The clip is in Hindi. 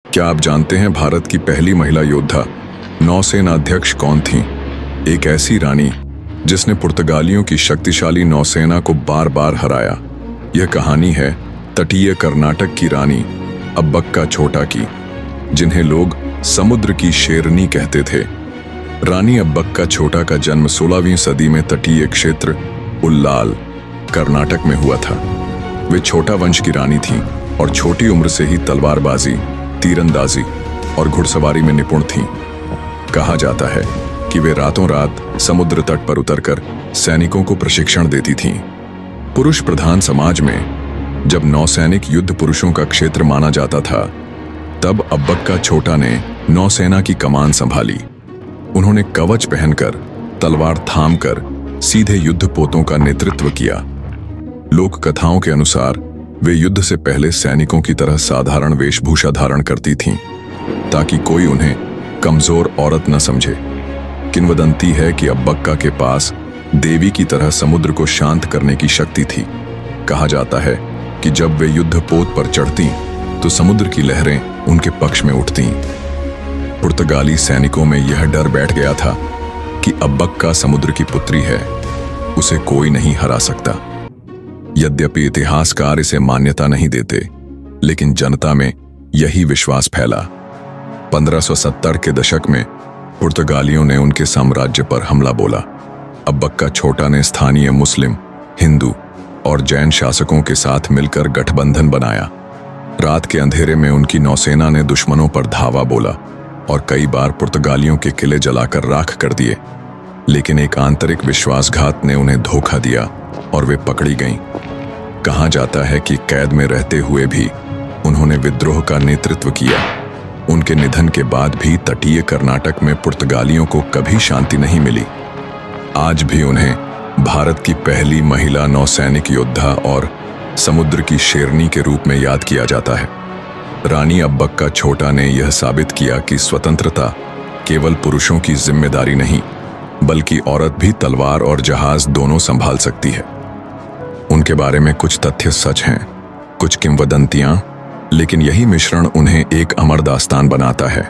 क्या आप जानते हैं भारत की पहली महिला योद्धा नौसेना अध्यक्ष कौन थीं? एक ऐसी रानी जिसने पुर्तगालियों की शक्तिशाली नौसेना को बार बार हराया। यह कहानी है तटीय कर्नाटक की रानी अब्बक्का छोटा की, जिन्हें लोग समुद्र की शेरनी कहते थे। रानी अब्बक्का छोटा का जन्म 16वीं सदी में तटीय क्षेत्र उल्लाल, कर्नाटक में हुआ था। वे छोटा वंश की रानी थीं और छोटी उम्र से ही तलवारबाजी, तीरंदाजी और घुड़सवारी में निपुण थीं। कहा जाता है कि वे रातों रात समुद्र तट पर उतरकर सैनिकों को प्रशिक्षण देती थीं। पुरुष प्रधान समाज में जब नौसैनिक युद्ध पुरुषों का क्षेत्र माना जाता था, तब अब्बक्का छोटा ने नौसेना की कमान संभाली। उन्होंने कवच पहनकर, तलवार थामकर सीधे युद्धपोतों का नेतृत्व किया। लोक कथाओं के अनुसार वे युद्ध से पहले सैनिकों की तरह साधारण वेशभूषा धारण करती थीं, ताकि कोई उन्हें कमजोर औरत न समझे। किंवदंती है कि अब्बक्का के पास देवी की तरह समुद्र को शांत करने की शक्ति थी। कहा जाता है कि जब वे युद्धपोत पर चढ़ती तो समुद्र की लहरें उनके पक्ष में उठतीं। पुर्तगाली सैनिकों में यह डर बैठ गया था कि अब्बक्का समुद्र की पुत्री है, उसे कोई नहीं हरा सकता। यद्यपि इतिहासकार इसे मान्यता नहीं देते, लेकिन जनता में यही विश्वास फैला। 1570 के दशक में पुर्तगालियों ने उनके साम्राज्य पर हमला बोला। अब्बक्का छोटा ने स्थानीय मुस्लिम, हिंदू और जैन शासकों के साथ मिलकर गठबंधन बनाया। रात के अंधेरे में उनकी नौसेना ने दुश्मनों पर धावा बोला और कई बार पुर्तगालियों के किले जलाकर राख कर दिए। लेकिन एक आंतरिक विश्वासघात ने उन्हें धोखा दिया और वे पकड़ी गईं। कहा जाता है कि कैद में रहते हुए भी उन्होंने विद्रोह का नेतृत्व किया। उनके निधन के बाद भी तटीय कर्नाटक में पुर्तगालियों को कभी शांति नहीं मिली। आज भी उन्हें भारत की पहली महिला नौसैनिक योद्धा और समुद्र की शेरनी के रूप में याद किया जाता है। रानी अब्बक्का छोटा ने यह साबित किया कि स्वतंत्रता केवल पुरुषों की जिम्मेदारी नहीं, बल्कि औरत भी तलवार और जहाज दोनों संभाल सकती है। उनके बारे में कुछ तथ्य सच हैं, कुछ किंवदंतियां, लेकिन यही मिश्रण उन्हें एक अमर दास्तान बनाता है।